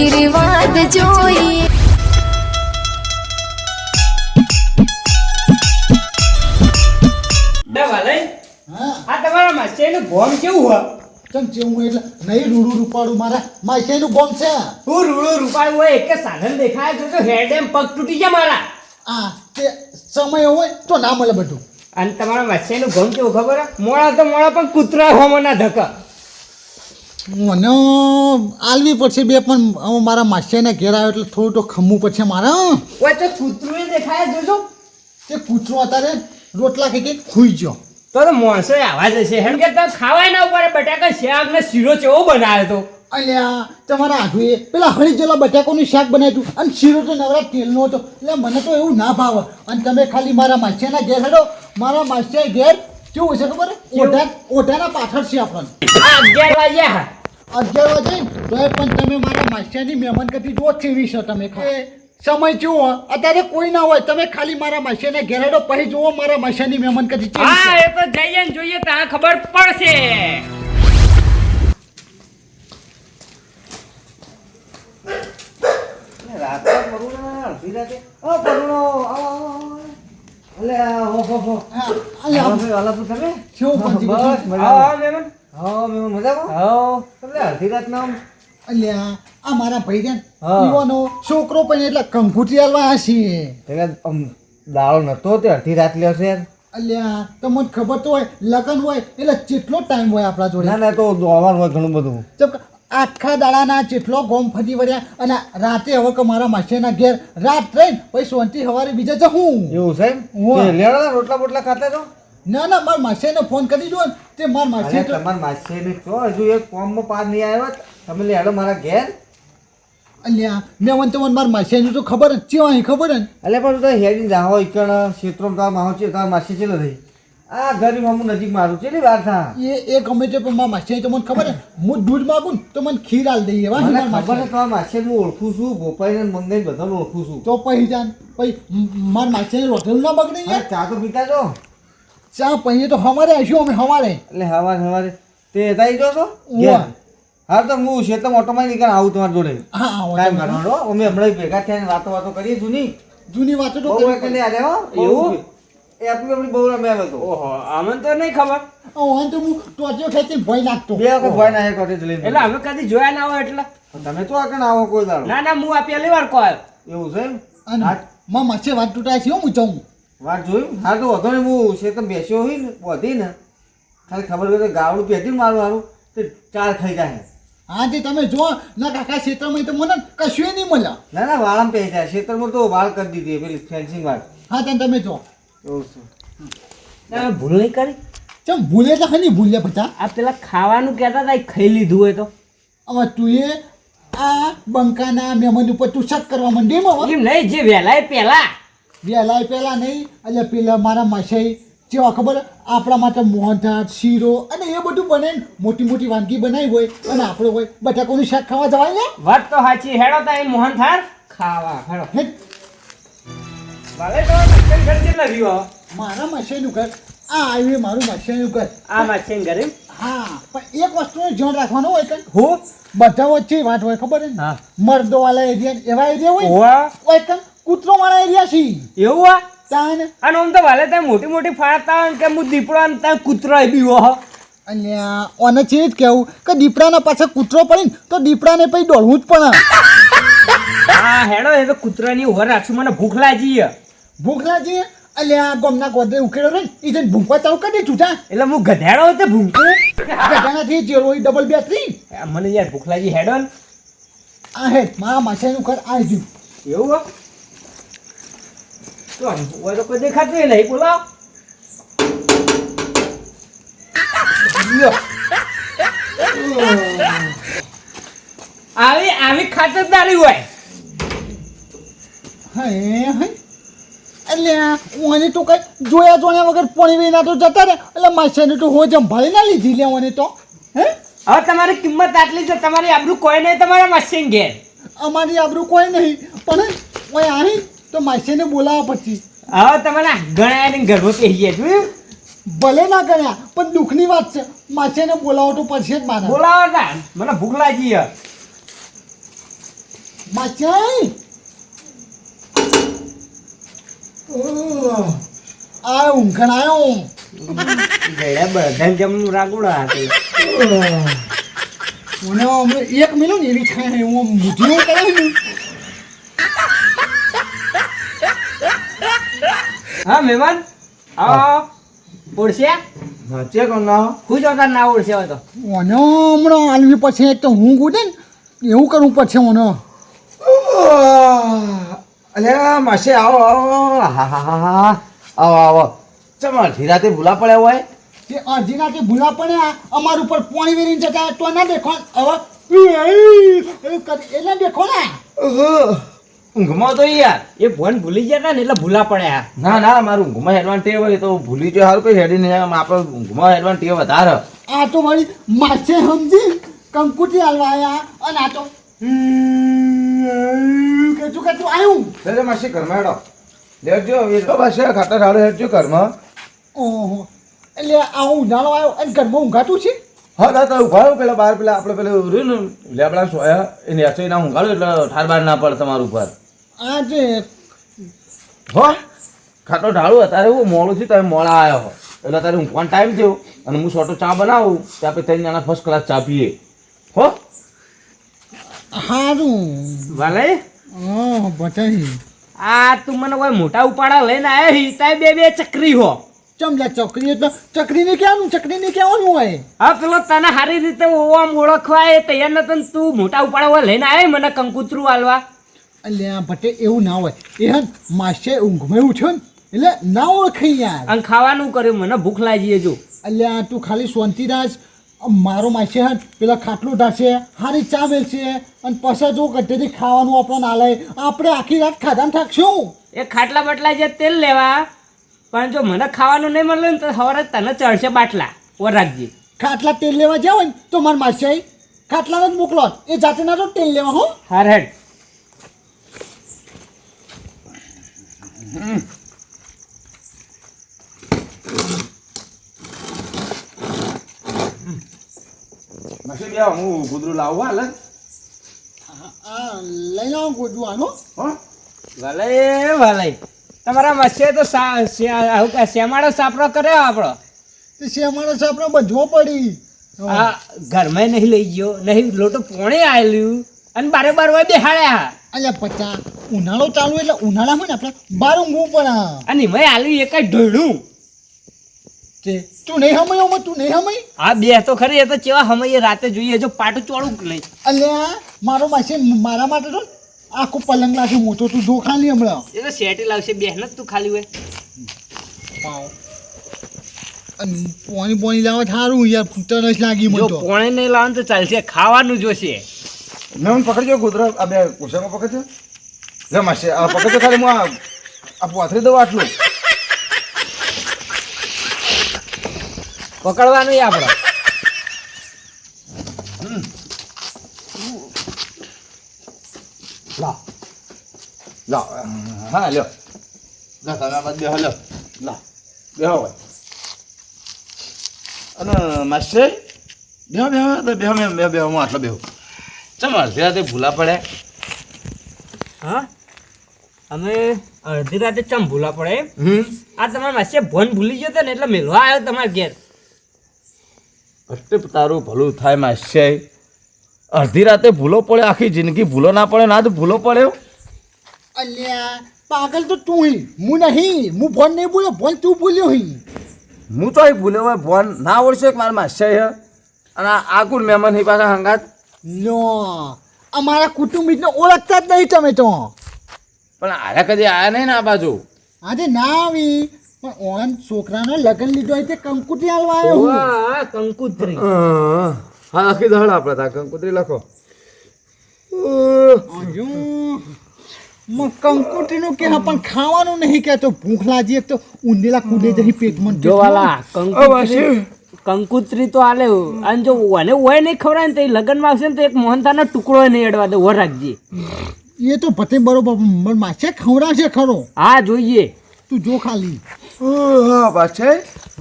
આશીર્વાદ જોઈએ. આ તમારા માસ્ટરનું ગોમ કેવું હોય? ચમ ચેવું એટલે નહીં રૂડું રૂપાડું મારા માઈકેનું બોમ્બ છે. હું રૂડો રૂપાળું હોય એક સાધન દેખાય તો હેડ એમ પગ તૂટી જાય મારા. આ તે સમય હોય તો ના મળે બધું. અને તમારા માસ્ટરનું ગોમ કેવું ખબર હે? મોડા તો મોડા પણ કૂતરા હોમોના ધક્કા. મને આલવી પડશે બે પણ હવે મારા માસ્ટરને ઘેર આવ્યો એટલે થોડું તો ખમવું પડશે મારા. ઓય તો કૂતરું દેખાય જોજો. તે કૂતરો અત્યારે રોટલા ખાઈ ખુઈ ગયો. તો માણસો આવા જ હશે એમ કે તમે ખાવાય ના ઉપર બટાકા શાક ને શીરો ચેવો બનાવ્યો તો. અલ્યા તમારા આઠુએ પેલા હળી જેલા બટાકોનું શાક બનાવ્યું હતું અને શીરો તો નવરા તેલનો હતો એટલે મને તો એવું ના ભાવે. અને તમે ખાલી મારા માસ્ટરના ઘેર હેડો. મારા માસ્ટર ઘેર કેવું છે ખબર? ઓઢાના પાછળ છે આપણને. 11 વાગ્યા 11 વાગે તો પણ તમે મારા માસ્ટરની મહેમાન કદી જો ચેવી છો તમે સમય કેવો અત્યારે કોઈ ના હોય તમે ખાલી મારા માસ્ટરના ઘેર હેડો પછી જુઓ મારા માસ્ટરની મહેમાન કદી ચેવી હા એ તો જઈએ ને જોઈએ ત્યાં ખબર પડશે. રાતે પરુણા અડધી રાતે ઓ પરુણો અલે હો અલા તો તમે કેવું પણ બસ મજા મેમન મેમન મજામાં તમને અડધી રાત ના અલ્યા આ મારા ભાઈ છે યુવાનો છોકરો પણ એટલે કંકુટી આલવા હશે. દાળો નતો તે અડધી રાત લ્યો છે યાર. અલ્યા તમને ખબર તો હોય લગન હોય એટલે કેટલો ટાઈમ હોય આપણા જોડે. ના તો દોવાનું હોય ઘણું બધું. આખા દાડાના જેટલો ગોમ ફરી વળ્યા અને રાતે હવે કે મારા માસ્ટરના ઘેર રાત રહીને પછી શાંતિ સવારે બીજા જવું એવું છે લેડા રોટલા બોટલા ખાતા છો? ના મારા માસ્ટરને ફોન કરી દો ને તે મારા માસ્ટર તમારા માસ્ટરને કહો હજુ એક ફોર્મમાં પાર નહીં આવ્યો તમે લેડો મારા ઘેર. અલ્યા મેં મને તમને મારા માસ્ટરનું તો ખબર જ છે ખબર ને. એટલે પણ તો હેડી જાઓ એકણ ક્ષેત્રમાં તમારા માહો છે તમારા માસી ચેલો થઈ આ ગરીબ મામું નજીક મારું છે ને વાર થા એ ગમે તે પણ મારા માસ્ટર તો મને ખબર હું દૂધ માગું ને તો મને ખીર આલ દઈએ એવા મને ખબર છે તમારા માસ્ટર હું ઓળખું છું ભોપાઈને મંગાઈને બધાને ઓળખું છું. તો પછી જાન પછી મારા માસ્ટર રોટલ ના બગડે યાર. ચા તો પીતા છો? ચા પછી તો હવારે આવીશું અમે હવારે. એટલે સવારે તે થઈ જો છો? હા તો હું શેતમ ઓટોમાં નીકળ આવું તમારી જોડે. હા ટાઈમ કાઢવાનો અમે હમણાં ભેગા થઈને વાતો કરીએ જૂની વાતો તો બહુ એટલે આરે હો એવું એ આપણી બહુ રમ્યા હતો. ઓહો આમને તો નહીં ખબર. હું તો હું ટોચો ખેંચી ભય લાગતો. બે વખત ભય ના કોટેજ લઈને એટલે અમે કદી જોયા ના હોય એટલે તમે તો આગળ આવો કોઈ દાડો. ના હું આ પહેલી વાર કહો એવું છે એમ. અને માં માછે વાત તૂટાય છે હું જાઉં વાત જોયું. હા તો વધો ને હું શેતમ બેસ્યો હોય ને વધી ને ખાલી ખબર હોય તો ગાવડું પહેરી મારું તો 4 ખાઈ જાય. હા તે તમે જો ના કાકા ક્ષેત્રમાં તો મને કશું નહીં મળ્યા. ના વાળામાં પહેરી જાય ક્ષેત્રમાં તો વાળ કરી દીધી પેલી ફેન્સિંગ વાળ. હા તમે જો એવું છે ભૂલ નહીં કરી. ચમ ભૂલે એટલે ખરી ભૂલ્યા બધા આ પેલા ખાવાનું કહેતા હતા ખાઈ લીધું હોય તો હવે તું એ આ બંકાના મહેમાન ઉપર તું શક કરવા માંડી એમ નહીં જે વહેલાય પહેલા નહીં એટલે પેલા મારા માસાઈ જેવા ખબર આપણા માટે મોહનથાળ શીરો અને એ બધું બનાવીને મોટી વાનગી બનાવી હોય અને આપણે હોય બટાકોનું શાક ખાવા જવાય ને. વાત તો સાચી હેડો તા એ મોહનથાળ ખાવા હેડો ભલે તો ઘર કેટલા રહ્યો મારા માસાઈનું ઘર આ આવ્યું મારું માસાઈનું ઘર આ માસાઈ ઘરે હા પણ એક વસ્તુનું ધ્યાન રાખવાનું હોય કે હું બધા વચ્ચે વાત હોય ખબર ને મર્દો વાળા એરિયા એવા એરિયા હોય કે કૂતરો વાળા એરિયા છે એવું આ તાને અને આમ તો વાલે ત્યાં મોટી ફાળતા હોય કે હું દીપડો અને ત્યાં કૂતરો બી હો અલ્યા ઓને છે જ કેવું કે દીપડાના પાછળ કૂતરો પડી ને તો દીપડાને પછી દોડવું જ પડે. હા હેડો એ તો કૂતરાની ઓર રાખશું મને ભૂખ લાગી અલ્યા ગમના ગોદરે ઉકેડો રે એ જઈને ભૂંકવા ચાલુ કરી દે છૂટા એટલે હું ગધેડો હોય તો ભૂંકું ગધાનાથી જેરો ડબલ બેટરી મને યાર ભૂખ લાગી હેડો ને આ હે મારા માસાઈનું ઘર આ જ્યું એવું તો ઓય તો કોઈ દેખાતું નહીં બોલાવ આવી ખાતરદારી હોય હે એટલે ઓને તો કઈ જોયા વગર પાણી વેના તો જતા રે એટલે માસાને તો હો જંભાળી ના લીધી લે ઓને તો હે હવે તમારી કિંમત આટલી છે તમારી આબરૂ કોઈ નહીં તમારા માસીન ઘેર અમારી આબરૂ કોઈ નહીં પણ ઓય આહી તો માસીને બોલાવવા પછી હવે તમારા ગણાયા ગર્ભ પહેરીએ જોયું ભલે ના ગણ્યા પણ દુઃખની વાત છે માસીને બોલાવો તો પછી જ મારે બોલાવો ના મને ભૂખ લાગી માચાઈ આ ઊંઘણ આવ્યો ગયડા બધાને જમનું રાગોડા હાથે મને હમણાં એક મિલો ને એવી થાય હું મૂઠી કરાવી દઉં હા મહેમાન આવો ઓળશ્યા નાચ્યા કોણ ના ખુશ હોતા ના ઓળશ્યા તો મને હમણાં આલવી પછી એક તો હું ગુડે ને એવું કરવું પડશે મને અલ્યા માસે આવો આવો હા હા હા આવો આવો ચમ અડધી રાતે ભૂલા પડ્યા હોય તે અડધી નાખે ભૂલા પડ્યા અમાર ઉપર પાણી વેરીને જતા તો ના દેખો હવે એટલે દેખો ને ઊંઘમાં તો યાર એ ફોન ભૂલી ગયા હતા ને એટલે ભૂલા પડ્યા ના ના મારું ઊંઘમાં હેડવાન ટેવ હોય તો ભૂલી જો સારું કઈ હેડી નહીં આપણે ઊંઘમાં હેડવાન ટેવ વધારે આ તો વળી માછે સમજી કંકુટી હાલવા આવ્યા અને આ તો કચું કચું આવ્યું એટલે માસી ઘરમાં હેડો લેજો એ તો બસ ખાતા સારો હેડજો ઘરમાં ઓહો એટલે આ ઉનાળો આવ્યો અને ઘરમાં ઊંઘાતું છે હા દાદા ઉભાડો પેલા બહાર પેલા આપણે પેલું રહ્યું ને લેબડા સોયા એને એસે ના ઊંઘાડો એટલે ઠાર બાર ના પડે તમારું ઉપર આ જે હો ખાટો ઢાળું અત્યારે હું મોડું છું તમે મોડા આવ્યો હો એટલે અત્યારે ઊંઘવાનો ટાઈમ થયો અને હું સોટો ચા બનાવું ત્યાં પછી ત્રણ જણા ફર્સ્ટ ક્લાસ ચા પીએ હો સારું ભલે હા બતાવી આ તું મને કોઈ મોટા ઉપાડા લઈને આવ્યા હિતાય બે બે ચકરી હો ચમલા ચકરી એટલે ચકરીને કહેવાનું ચકરીને કહેવાનું હોય હા પેલો તને સારી રીતે ઓમ ઓળખવા એ તૈયાર નતો ને તું મોટા ઉપાડા લઈને આવ્યા મને કંકુતરું હાલવા અલ્યા ભટ્ટે એવું ના હોય એ હન માસે ઊંઘમાં એવું છે ને એટલે ના ઓળખાઈ યાર અને ખાવાનું કર્યું મને ભૂખ લાગી જો અલ્યા તું ખાલી શાંતિ રાખ મારો માસે હન પેલા ખાટલું ઢાળશે હારી ચા વેચશે અને પછી જો ગઢેથી ખાવાનું આપણને આલે આપણે આખી રાત ખાધાને થાકશું એ ખાટલા બાટલા જે તેલ લેવા પણ જો મને ખાવાનું નહીં મળે ને તો સવારે તને ચડશે બાટલા ઓર રાખજે ખાટલા તેલ લેવા જાવ ને તો મારા માસે ખાટલાને જ મોકલો એ જાતે ના તો તેલ લેવા હો હાર હેડ માસી બે હું ગુદરું લાવું હાલ આ લઈ આવો ગોજવાનું હો ભલે ભલે તમારા મસે તો શ્યામાળો સાપરો કર્યો આપણો તે શેમાળો સાપડો બધવો પડી આ ઘરમાં નહીં લઈ ગયો નહીં લોટો પોણે આવેલું અને બારે બાર હોય બેહાડ્યા અલ્યા પચા ઉનાળો ચાલુ એટલે ઉનાળામાં ને આપણે બાર ઊંઘવું પડે અને એમાં આલ્યું એક જ ઢોળું તે તું નહીં હમય તું નહીં હમય આ બે તો ખરી એ તો ચેવા હમઈએ રાતે જોઈએ જો પાટું ચોળું લઈ અલ્યા મારો માસે મારા માટે તો આખું પલંગ લાગે મોટો તું જો ખાલી હમણાં એ તો શેટી લાવશે બેન જ તું ખાલી હોય પાવ અને પોણી લાવવા સારું યાર તરસ લાગી મને જો તો પોણે નહીં લાવવાનું તો ચાલશે ખાવાનું જોશે મેં પકડજો ગુદરા આ બે કુશામાં પકડજો લે માસી આ પકડજો ખાલી હું આ પાથરી દઉં આટલું પકડવાનું આપણે લાવ લાવ હા લ્યો લા તમે આ બાદ બેહો લ્યો લા બેહો ભાઈ અને માસે બેહો બેહો બેહો મેં બેહો હું આટલો બેહો ચમ અડધી રાતે ભૂલા પડ્યા હા અમે અડધી રાતે ચમ ભૂલા પડે આ તમારા માસે ફોન ભૂલી ગયો હતો ને એટલે મેળવા આવ્યો તમારા ઘેર એટલે તારું ભલું થાય માસે અડધી રાતે ભૂલો પડે આખી જિંદગી ભૂલો ના પડે ના તો ભૂલો પડ્યો અલ્યા પાગલ તો તું હી હું નહીં હું ફોન નહીં બોલ્યો ફોન તું બોલ્યો હી હું તો ભૂલ્યો હોય ફોન ના આવડશે કે મારા માસે હે અને આ કોણ મહેમાન હી પાછા હંગાત નો અમારા કુટુંબીને ઓળખતા જ નહીં તમે તો પણ આરે કદી આયા નહીં ને આ બાજુ આજે ના આવી પણ ઓન છોકરાનો લગ્ન લીધો હોય તે કંકુટી હાલવા આવ્યો હું વાહ કંકુત્રી હા આખી દહડ આપણે તા કંકુતરી લખો કંકુટીનું કે પણ ખાવાનું નહીં કે તો ભૂખ લાગી એક તો ઊંધેલા કૂદે જઈ પેટમાં જો વાલા કંકુત્રી તો આલે અને જો ઓને ઓય નહીં ખવડાવે ને તો એ લગ્નમાં આવશે ને તો એક મોહનથાળનો ટુકડો નહીં અડવા દે ઓર રાખજે એ તો પતે બરોબર માસે ખવડાવશે ખરો હા જોઈએ તું જો ખાલી હા પાછે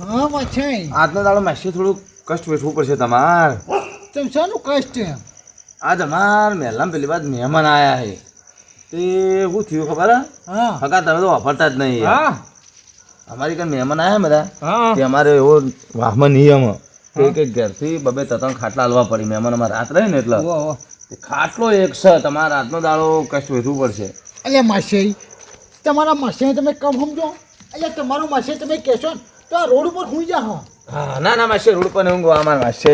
હા માસે આજનો દાડો માસી થોડું કષ્ટ વેઠવું પડશે તમારે તમ શાનું કષ્ટ આજ અમાર મહેલામાં પેલી બાદ મહેમાન આયા છે તે શું થયું ખબર હે? હા હકા તમે તો વાપરતા જ નહીં યાર. હા અમારી કાંઈ મહેમાન આયા બધા હા તે અમારે એવો વાહમાં નિયમ હે કે ઘરથી બબે તતણ ખાટલા હાલવા પડી મહેમાન અમારે રાત રહે ને એટલે ઓહો. તે ખાટલો એક છે તમારે રાતનો દાડો કષ્ટ વેઠવું પડશે. એટલે માસી તમારા માસી તમે કમ સમજો એટલે તમારો માસી તમે કહેશો ને તો આ રોડ ઉપર હુઈ જા હા હા ના ના માસે રોડ પર ઊંઘો અમારા માસે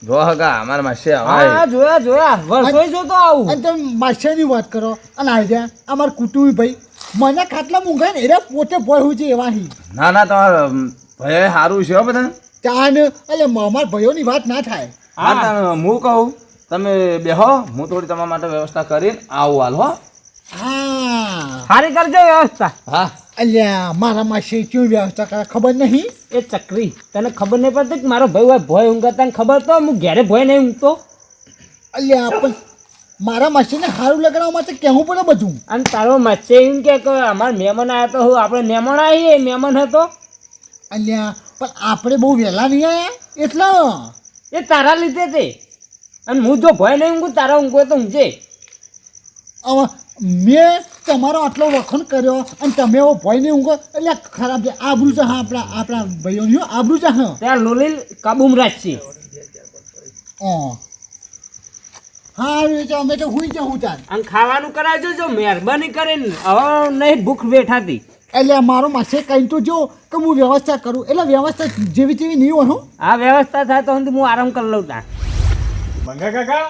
જો હગા અમારા માસે હા આવાય જોયા વર્ષોય જોતો આવું અને તમે માસ્ટરની વાત કરો અને આવી જાય અમારા કુટુંબી ભાઈ મને ખાટલા મૂંઘાય ને એરા પોતે ભય હોય છે એવા હી ના ના તમારે ભય સારું છે હો બધા. ચાન એટલે અમારા ભાઈઓની વાત ના થાય હા તાણ હું કહું તમે બેહો હું થોડી તમારા માટે વ્યવસ્થા કરીને આવું હાલ હો. હા સારી કરજો વ્યવસ્થા. હા અલ્યા મારા માસી કેવી વ્યવસ્થા કરે ખબર નહીં એ ચકરી તને ખબર નહીં પડતી કે મારો ભાઈ હોય ભોય ઊંઘે તને ખબર તો હું ઘેરે ભોય નહીં ઊંઘતો. અલ્યા પણ મારા માસીને સારું લગાડવા માટે કહેવું પડે બધું અને તારો મચ્છે એમ કે અમારા મહેમાન આવ્યા તો હું આપણે મહેમાન આવીએ મહેમાન હતો અલ્યા પણ આપણે બહુ વહેલા નહીં આવ્યા એટલે એ તારા લીધે તે અને હું જો ભય નહીં ઊંઘું તારા ઊંઘો તો ઊંઘે. હવે મેં તમારો આટલો વખણ કર્યો અને તમે એવો ભય નહીં ઊંઘો એટલે ખરાબ છે આબરૂ છે હા આપણા ભાઈઓની આબરૂ છે હા ત્યાં લોલીલ કાબુમ રાખશે. હા તો અમે તો હુઈ જાઉં ચાલ અને ખાવાનું કરાવજો જો મહેરબાની કરીને હવે નહીં ભૂખ બેઠાતી. એટલે મારો માસે કહી તો જો કે હું વ્યવસ્થા કરું એટલે વ્યવસ્થા જેવી તેવી નહીં હોય હું આ વ્યવસ્થા થાય તો હું આરામ કરી લઉં ત્યાં. મંગા કાકા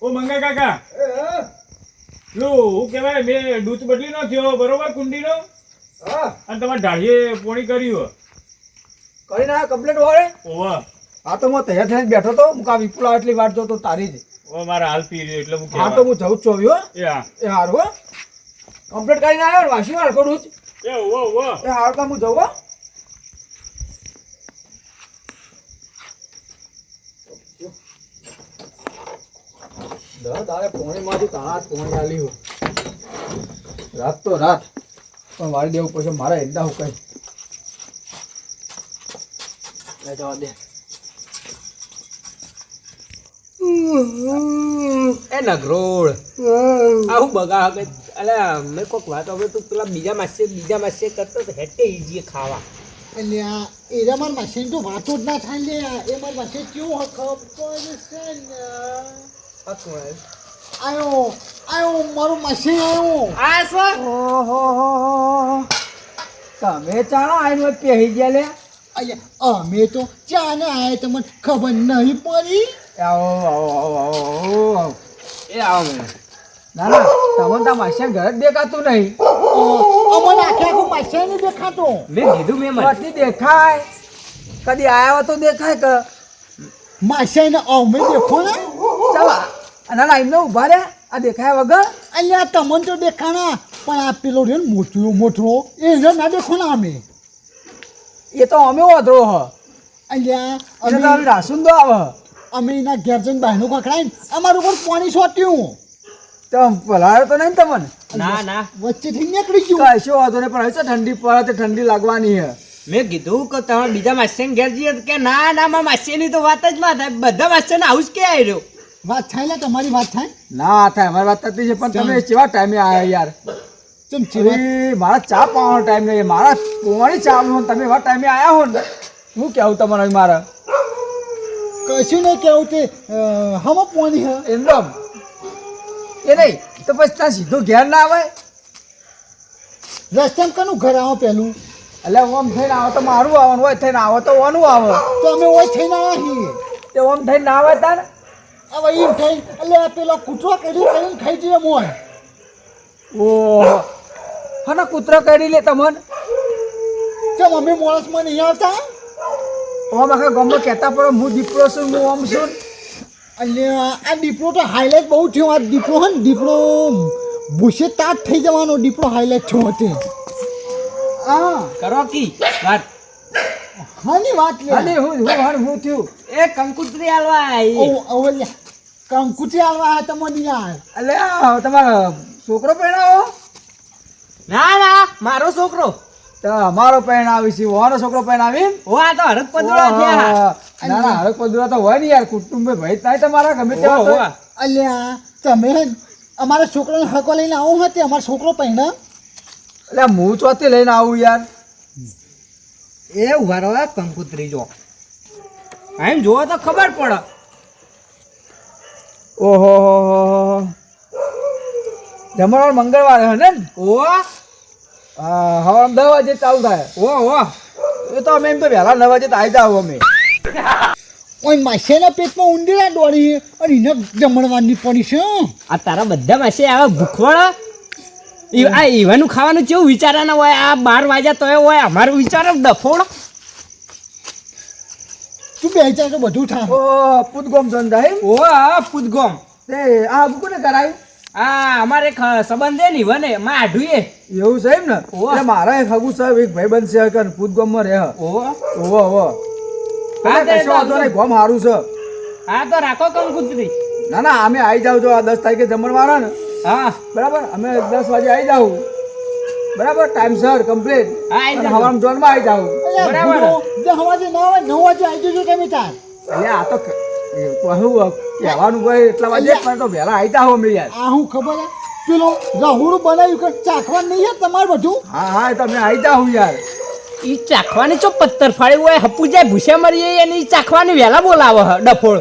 ઓ મંગા કાકા લો હું કહેવાય મેં દૂધ બદલી નો થયો બરોબર કુંડીનો અને તમારે ઢાળીએ પોણી કર્યું કરી ના કમ્પ્લેટ હોય ઓવા હા તો હું તૈયાર થઈને બેઠો તો હું કા વિપુલા એટલી વાત જોતો તારી જ ઓ મારા હાલ પી રહ્યો એટલે હું હા તો કહેવાય હું જઉં જ છું હો એ હા એ હારું હો કમ્પ્લેટ કરીને આવ્યો ને વાસી વાર કરું એ ઓવા ઓવા એ હારું કામ હું જઉં હો તારે પોણીમાંથી તારા પોણી આલી હો રાત તો રાત પણ વાળી દેવું પડશે મારા એકદા હું કઈ જવા દે એ નગરોળ આવું બગા હવે અલ્યા મેં કોઈક વાત હવે તું પેલા બીજા માસે કરતો તો હેઠે ઈજીએ ખાવા. એટલે એરા મારા માસીની તો વાતો જ ના થાય લે એ મારા માસી કેવું ખબર છે ને આયો મારો માસી આવ્યો આ શું ઓહો તમે ચાણો આઈને પહેરી ગયા લે અલ્યા અમે તો ચાને આયા તમને ખબર નહીં પડી આવો આવો આવો આવો આવો એ આવો મને ના ના તમને તો માસ્ટર ઘર જ દેખાતું નહીં અમને આખે આખું માસી નહીં દેખાતો મેં કીધું મેં મને કદી દેખાય કદી આયા હોય તો દેખાય કે માસી ને અમે દેખો ને ચાલો ના ના એમને ઉભા રે આ દેખાય વગર અલ્યા તમને તો દેખાણા પણ આ પેલો રહ્યો ને મોટરો એને ના દેખો ને અમે એ તો અમે ઓધરો હ અલ્યા એને તો અમે રાસુન દો આવે અમે એના ઘેર જઈને બહેનો ખખડાઈને અમારું ઉપર પાણી છોટ્યું તો ભલાયો તો નહીં તમને ના ના વચ્ચેથી નીકળી ગયું કશો વાંધો નહીં પણ હવે છે ઠંડી પડે તો ઠંડી લાગવાની હે મેં કીધું કે તમે બીજા માસ્ટર ઘેર જઈએ તો કે ના ના મારા માસ્ટરની તો વાત જ ના થાય બધા માસ્ટરને આવું જ કે આવી રહ્યો. વાત થાય લે તમારી વાત થાય ના થાય અમારી વાત થતી છે પણ તમે કેવા ટાઈમે આવ્યા યાર ચમ ચીવા એ મારા ચા પાવાનો ટાઈમ નહીં મારા પોણી ચા નો તમે એવા ટાઈમે આવ્યા હો ને હું કેવું તમારે મારા કશું નહીં કેવું તે હમ પાણી હે એમ એ નહીં તો પછી ત્યાં સીધું ઘેર ના આવે રસ્તામાં કનું ઘર આવો પેલું એટલે ઓમ થઈને આવે તો મારું આવવાનું હોય થઈને આવે તો ઓનું આવે તો અમે ઓય થઈને આવ્યા છીએ તે ઓમ થઈને ના આવે તાર હવે એમ થઈ એટલે આ પેલો કૂતરો કરીને ખાઈ જઈએ મોન ઓહો હા કૂતરો કાઢી લે તમને ચમ અમે માણસમાં નહીં આવતા ઓમ આખા ગામમાં કહેતા પડે હું દીપડો છું હું ઓમ છું એટલે આ દીપડો તો હાઈલાઇટ બહુ થયો આ દીપડો હે ને દીપડો ભૂસે તાટ થઈ જવાનો દીપડો હાઈલાઇટ થયો હતો હા કરો કી વાત હાની વાત લે અને હું થયું એ કંકુતરી હાલવા આવી. હવે કંકુચી આલવા આ તમને યાર એટલે આ તમારો છોકરો પહેણાવો ના ના મારો છોકરો તો અમારો પૈણ આવી છે ઓનો છોકરો પૈણ આવી ઓ આ તો હરક પદોળા થયા. ના ના હરક પદુરા તો હોય ને યાર કુટુંબ ભાઈ થાય તમારા ગમે તે ઓહો, હોય ઓહો. અલ્યા તમે અમારા છોકરાને હકો લઈને આવું હતી અમારો છોકરો પહેણ એટલે હું ચોથી લઈને આવું યાર એ ઉભા રહો કંકુતરી જો એમ જોવો તો ખબર પડે. ઓહો જમણવાર મંગળવારે હે ને ઓ હવા 10 વાગે ચાલુ થાય ઓ એ તો અમે એમ તો વહેલા 9 વાગે તો આવી જાવ અમે ઓય માસેના પેટમાં ઊંડીરા દોડી અને એને જમણવાની પડી છે આ તારા બધા માસે આવા ભૂખવાળા આ ઈવાનું ખાવાનું કેવું વિચારાના હોય આ 12 વાગ્યા તોય હોય અમારું વિચાર ડફોળ. તું બે ચાર તો બધું થાય ઓ પૂતગોમ ધંધા ઓ આ પૂતગોમ તે આ કોને કરાયું આ અમારે એક સંબંધ હે ને ઈવને માઢુએ. એવું છે એમ ને એટલે મારા એક હગુ સાહેબ એક ભાઈબંધ છે કે પૂતગોમમાં રહે ઓ ઓહો હા, તે કશો વાંધો નહીં ગોમ સારું છે હા તો રાખો કંકુતરી. ના ના અમે આવી જાવ છો આ 10 તારીખે જમણવારા ને હા બરાબર અમે 10 વાગે આવી જાવ બરાબર ટાઈમસર કમ્પ્લીટ હા, આઈ જાઓ. હવામાં જોનમાં આવી જાવ બરાબર. જે હવાજે 9 વાગે આવી જજો તમે તાર એટલે આ તો કહું કહેવાનું ભાઈ એટલા વાગે પણ તો વહેલા આવી જાવ અમે યાર આ હું ખબર હે પેલો રહોડું બનાવ્યું કે ચાખવા નહીં હે તમારે બધું હા હા તમે આવી જાવ યાર ઈ ચાખવાની ચો પત્તર ફાડી હોય હપુ જાય ભૂસ્યા મરી જાય અને ઈ ચાખવાની વહેલા બોલાવે હ ડફોળ.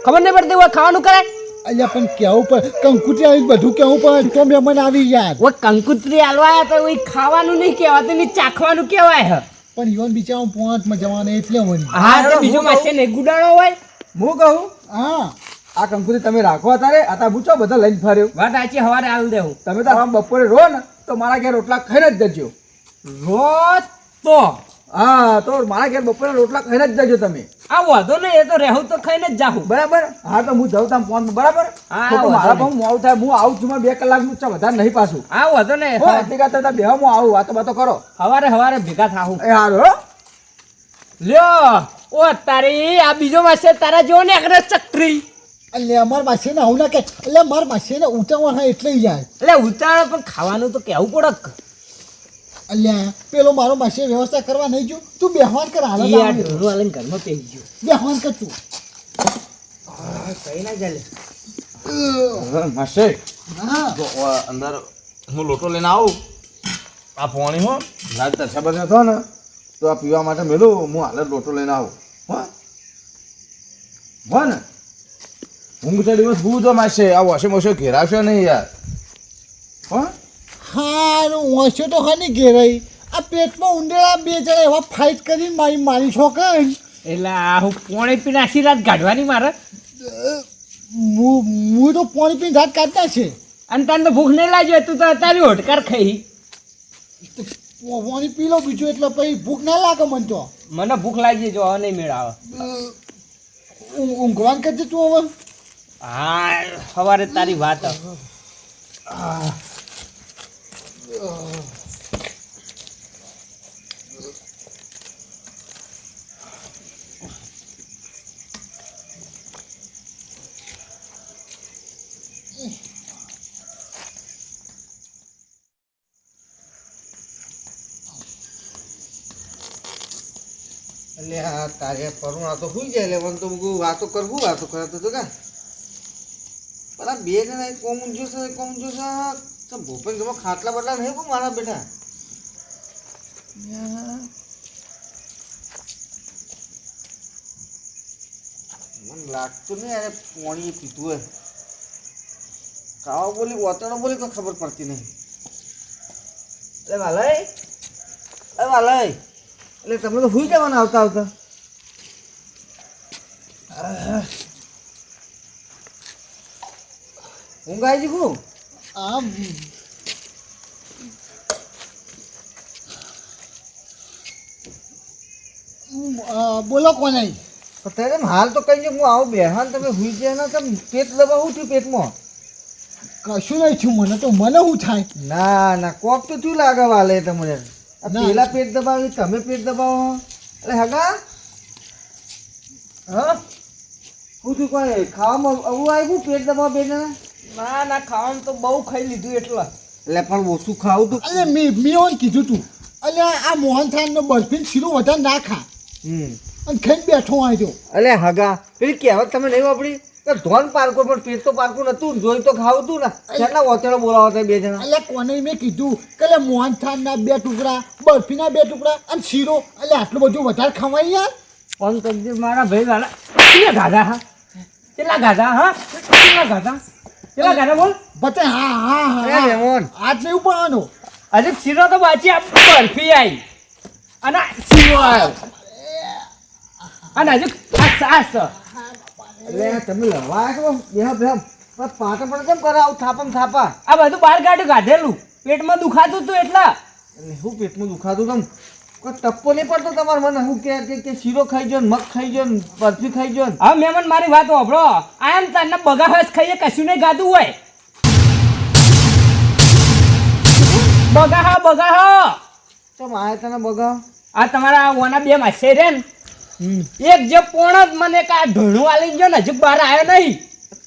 ખબર નહીં પડતી હોય ખાવાનું કરાય. અલ્યા પણ કેવું પણ કંકુટી આવી બધું કેવું પણ તો મહેમાન આવી યાર ઓ કંકુતરી આલવાયા તો ઈ ખાવાનું નહીં કહેવાતું ને ચાખવાનું કહેવાય હ. પણ યોન બિચારા પોંચમાં જવાના એટલે વળી હા તો બીજો માસે ને ગુડાણો હોય. હું કહું હા આ કંકુરી તમે રાખો અત્યારે આ પૂછો બધા લઈને ફર્યો વાત સાચી હવારે આલ દેવું. તમે તો આમ બપોરે રહો ને તો મારા ઘેર રોટલા ખાઈને જ જજો રોજ તો હા તો મારા ઘેર બપોરે રોટલા ખાઈને જ જજો તમે આ વાંધો નહીં એ તો રહેવું તો ખાઈને જ જાહું. બરાબર હા તો હું જાઉં તમે ફોન બરાબર હા, ખોટું વાંધો મારા નહીં. પણ મોડું થાય હું આવું છું 2 કલાકનું છે વધારે નહીં પાછું આ વાંધો નહીં હો ઠીક છે બે હું આવું વાતો બાતો કરો હવારે હવારે ભેગા થાહું. એ હારું હો લ્યો ઓ તારી આ બીજો માસે તારા જેવો ને અગ્ર ચક્રી એટલે અમાર માસીને આવું ના કે એટલે મારા માસીને ઊંચામાં હા એટલે જાય એટલે ઉતાળ પણ ખાવાનું તો કેવું પડક. અલ્યા પેલો મારો માસી વ્યવસ્થા કરવા નહીં જો તું બેહવાન કર હાલ ઈ આ ઢોરો આલીને ઘરમાં પેઈ ગયો. બેહવાન કર તું કઈ ના ચાલે. માસે હા જો અંદર હું લોટો લઈને આવું આ પાણી હો રાત રક્ષાબંધન થયો ને તો આ પીવા માટે મેલું હું હાલ જ લોટો લઈને આવું હો ને ઊંઘ તો દિવસ બહુ તો માસે આ વોશિંગ મશીન ઘેરાવશે નહીં યાર હો હારું વાંચ્યો તો હા નહીં ઘેરાઈ આ પેટમાં ઊંડેડા બે જણા એવા ફાઇટ કરીને મારી છોકરા એટલે આ હું પોણી પીને આખી રાત કાઢવાની મારે. હું તો પાણી પીને રાત કાઢતા છે અને તને તો ભૂખ નહીં લાગી હોય તું તો અત્યારે હોટકાર ખાઈ. પાણી પી લો બીજું એટલે પછી ભૂખ ના લાગે મને તો મને ભૂખ લાગી જો હવે નહીં મેળાવે. ઊંઘવાન કરજે તું હવે હા સવારે તારી વાત. એટલે આ તારે પરું આ તો સુઈ જાય એટલે મને તો હું વાતો કરવું વાતો કરતો તો કા પણ આ બે જણા કોમ જોશે ભૂપેન તમે ખાટલા બટલા નહીં પણ મારા બેઠા મને લાગતું નહીં અરે પાણી પીતું હોય ખાવા બોલી વાતણો બોલી કોઈ ખબર પડતી નહીં એ વાલય એટલે તમે તો સુઈ જવાના આવતા આવતા ઊંઘ આવી ગયું આમ બોલો કોને ત્યારે હાલ તો કઈ હું આવું બેહાન તમે સુઈ જાય ને તમે પેટ દબાવું છું પેટમાં કશું નહીં થયું મને તો મને શું થાય ના ના કોક તો થયું લાગે વાલે તમને આ ના. પેલા પેટ દબાવી તમે પેટ દબાવો એટલે હગા હા શું થયું કોઈ ખાવામાં આવું આવ્યું પેટ દબાવ બે જણા ના ખાવાનું તો બહુ ખાઈ લીધું એટલે. એટલે પણ ઓછું ખાવું તું અરે મેં કીધું તું અલ્યા આ મોહનથાળનો બરફીન શીરો વધારે ના ખા અને ખાઈને બેઠો આવ્યો અલે હગા પેલી કહેવત તમે નહીં વાપરી કે ધોન પારકો પણ પેટ તો પારકું નતું જોઈ તો ખાવું તું ને કેટલા ઓચડો બોલાવો હતા બે જણા અલ્યા કોને મેં કીધું કે લે મોહનથાળના 2 ટુકડા બરફીના 2 ટુકડા અને શીરો અલ્યા આટલું બધું વધારે ખવાય યાર પણ કરજે મારા ભાઈ વાળા કેટલા ગાધા હા કેટલા ગાધા હા કેટલા ગાધા બોલ બતે હા અરે મેમોન આજ નહીં પડવાનું હજુ શીરો તો બાચી આ બરફી આવી અને આ શીરો આવ્યો અને હજુ આ સાસ એટલે તમે લડવા આવ્યા છો બે પાટા પણ કેમ કરે આવું થાપમ થાપા આ બધું બહાર કાઢ્યું ગાધેલું પેટમાં દુખાતું હતું એટલા એટલે શું પેટમાં દુખાતું તમ કોઈ ટપ્પો નહીં પડતો તમારે મને હું કે શીરો ખાઈ ગયો ને મગ ખાઈ ગયો ને બરફી ખાઈ ગયો ને હવે મહેમાન મારી વાત સાંભળો આ એમ તારના બગાહસ ખાઈએ કશું નહીં ગાધું હોય બગાહ તો મારે તને બગાવ આ તમારા ઓના 2 માસે રે ને એક જે પોણ જ મને કા ઢોણું આલી ગયો ને હજુ બહાર આવ્યો નહીં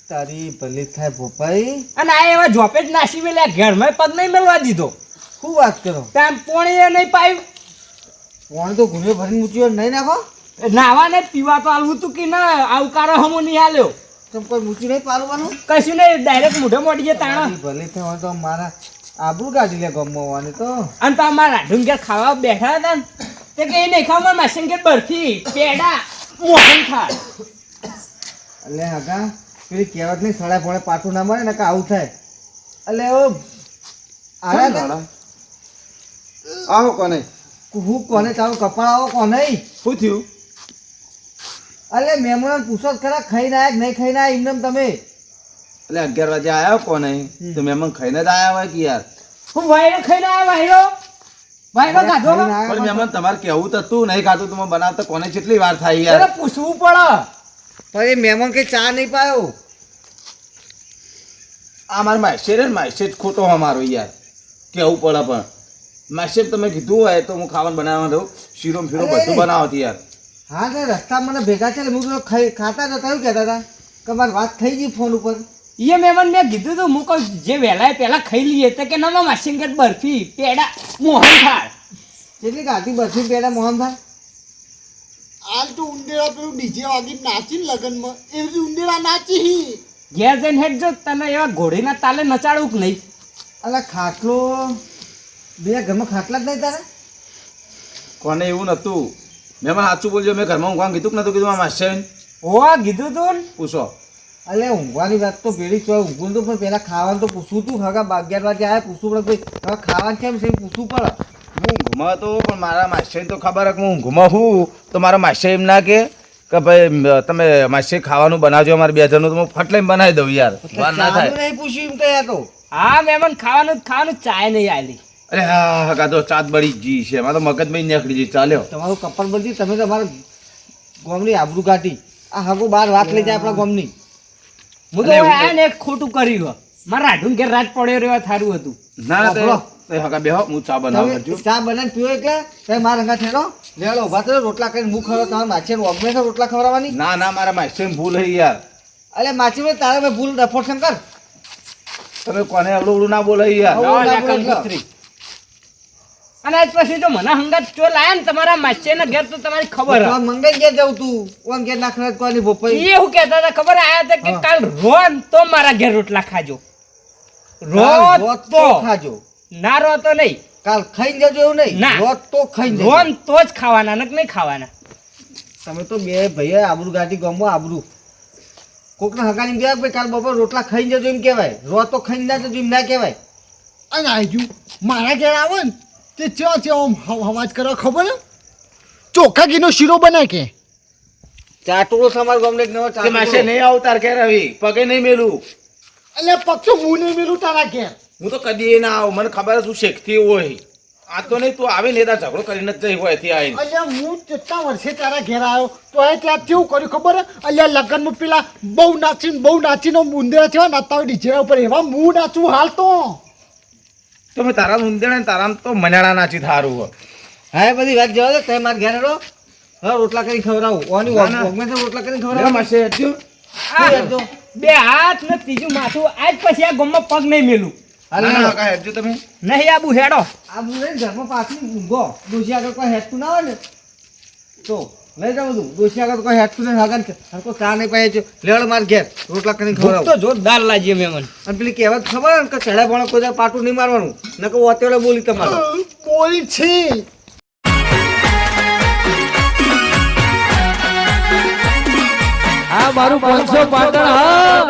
તારી ભલી થાય ભોપાઈ અને આ એવા જોપે જ નાસી મેલ્યા ઘરમાં પગ નહીં મેળવા દીધો શું વાત કરો ત્યાં પોણી એ નહીં પાયું કોણ તો ઘૂંઘે ભરીને મૂક્યો નહીં નાખો નાવા ને પીવા તો આલવું તું કે ના આવકારો હમો નહીં આલ્યો તમે કોઈ મૂકી નહીં પાલવાનું કશું નહીં ડાયરેક્ટ મોઢે મોડી જાય તાણા ભલી થાય તો મારા આબરૂ કાઢી લે ગમવાની તો અને તો અમારા ઢુંગર ખાવા બેઠા હતા ને તે કે એ નહીં ખાવા માસન કે બરફી પેડા મોહન ખા એટલે હગા પેલી કહેવત નહીં સડા પોણે પાટું ના મળે ને કે આવું થાય એટલે ઓ આયા આવો કોને હું કોને તારું કપાળ આવો કોને શું થયું અલે મહેમાન પૂછો જ ખરા ખાઈને આયા કે નહીં ખાઈને આયા એમને તમે એટલે 11 વાગે આવ્યો કોને તો મહેમાન ખાઈને જ આવ્યા હોય કે યાર હું વાયરો ખાઈને આવ્યો વાયરો ગાધો ખાઈને આયા પણ મહેમાન તમારે કેવું તો તું નહીં ખાતું તમે બનાવતા કોને કેટલી વાર થાય યાર એટલે પૂછવું પડે પણ એ મહેમાન કઈ ચા નહીં પાયો આ મારે માસે રે માસે જ ખોટો અમારો યાર કેવું પડે પણ માસે તમે કીધું હોય તો હું ખાવાનું બનાવવા દઉં શીરો ફીરો બધું બનાવતી યાર હા ને રસ્તા મને ભેગા છે હું તો ખાતા હતા કયું કહેતા હતા કે મારી વાત થઈ ગઈ ફોન ઉપર એ મહેમાન મેં કીધું તું હું કહું જે વહેલા પહેલા ખાઈ લઈએ તો કે ના માસન કે બરફી પેડા મોહન થાળ કેટલી ગાતી બરફી પેડા મોહનભાઈ આજ તો ઉંદેરા પેલું ડીજે વાગી નાચી ને લગનમાં એવી રીતે ઉંદેરા નાચી ઘેર જઈને હેડ જો તને એવા ઘોડીના તાલે નચાડવું કે નહીં અલા ખાટલો બે ઘરમાં ખાટલા જ નહીં તારે કોને એવું નતું મહેમાન સાચું બોલજો મેં ઘરમાં ઊંઘવાનું કીધું કે નતું કીધું આ માસે ઓવા કીધું તું ને પૂછો અલે ઊંઘવાની વાત તો પેલી તો ઊંઘું તો પણ પહેલાં ખાવાનું તો પૂછવું તું હગા 11 વાગે આવ્યા પૂછવું પડે ભાઈ હવે ખાવાનું કેમ છે પૂછવું પડે હું ઘુમા તો પણ મારા માસે તો ખબર કે હું ઘુમા હું તો મારા માસે એમ ના કે ભાઈ તમે માસે ખાવાનું બનાવજો અમારે 2 જણનું તો હું ફટ લઈને બનાવી દઉં યાર વાર ના થાય ચાનું નહીં પૂછ્યું એમ કહ્યા તો હા મહેમાન ખાવાનું ચાય નહીં આલી અરે હા હગા તો ચાત બળી જ જી છે મારે તો મગજમાં નીકળી જઈ ચાલ્યો તમારું કપડ બધી તમે તમારા ગોમની આબરૂ કાઢી આ હગો બાર વાત લઈ જાય આપણા ગોમની હું તો આ ને એક ખોટું કર્યું મારા રાઢું ઘેર રાત પડ્યો રહ્યો થારું હતું ના ના તો હગા બેહો હું ચા બનાવું તમે ચા બનાવીને પીવો એટલે તમે મારા રંગા ઠેરો લેડો ઉભા થયો રોટલા કરીને હું ખરો તમારે માછી ઓગમે છે રોટલા ખવડાવવાની ના ના મારા માસે ભૂલ હઈ યાર અલે માછી તારે મેં ભૂલ રફોડ શંકર તમે કોને અવળું ના બોલે યાર આવું ના ના બોલો. કંકોત્રી. અને આજ પછી જો મને હંગાત ચોલ આયા ને તમારા માછીના ઘેર તો તમારી ખબર તો મંગાઈ ગયા જાઉં તું ઓન ઘેર નાખને કોની ભોપાઈ એ હું કહેતા હતા ખબર આયા હતા કે કાલ રોન તો મારા ઘેર રોટલા ખાજો રોજ રોજ તો તો ખાજો ના રો તો નહીં કાલ ખાઈને જજો એવું નહીં ના. રોજ તો ખાઈને જજો. રોન તો જ ખાવાના નક નહીં ખાવાના તમે તો બે ભાઈ આબરૂ ગાડી ગમો આબરૂ કોકને હગાની ગયા ભાઈ કાલ બપોર રોટલા ખાઈને જજો એમ કહેવાય રોજ તો ખાઈને ના જજો એમ ના કહેવાય અને આજુ મારા ઘેર આવે ને તે અવાજ કરો ખબર હે? ચોખ્ખા ઘીનો શીરો બનાય કે ચાટુડો તમારા ગામને એક નવો કે માસે નહીં આવતાર કે રવિ પગે નહીં મેલું એટલે પક્ષો હું નહીં મેલું તારા ઘેર હું તો કદી ના આવું મને ખબર શું શેખતી હોય આ તો નહીં તું આવી ને તાર ઝઘડો કરીને જ જઈ હોય ત્યાં આવીને અલ્યા હું કેટલા વર્ષે તારા ઘેર આવ્યો તો એ ત્યાં કેવું કર્યું ખબર હે? અલ્યા લગ્નમાં પેલા બહુ નાચીને ઉંદેરા થયો નાચતા હોય ડીજે ઉપર એવા હું નાચું હાલ તો તો મેં તારા ઉંદેડા ને તારા તો મનાડા નાચી થારું હોય હા એ બધી વાત જવા દે તમે મારા ઘેર હેડો હા રોટલા કરી ખવડાવું ઓની ના, ના. ઓગમે રોટલા કરી લે ખવડાવું માસે હટ્યું. આ બે હાથ ને ત્રીજું માથું આજ પછી આ ગમમાં પગ નહીં મેલું હાલે ના, ના, કાકા, હેડજો તમે. નહીં આબુ હેડો આ બુરે ઘરમાં પાછી ઊંઘો ડોશી આગળ કોઈ હેઠતું ના હોય ને તો લઈ જાવ બધું ડોશી આગળ કોઈ હેઠતું નહીં હગન હરકો ચા નહીં પાય છે લેવડ માર ઘેર રોટલા કરીને ભૂખ ખવડાવ તો જોરદાર લાગી મહેમાન અને પેલી કહેવત ખબર ને કે ચડ્યા ભણો કોઈ દાડો પાટું નહીં મારવાનું નકર ઓતેડે બોલી તમારે બોલી છે આ મારું 500 પાટણ હા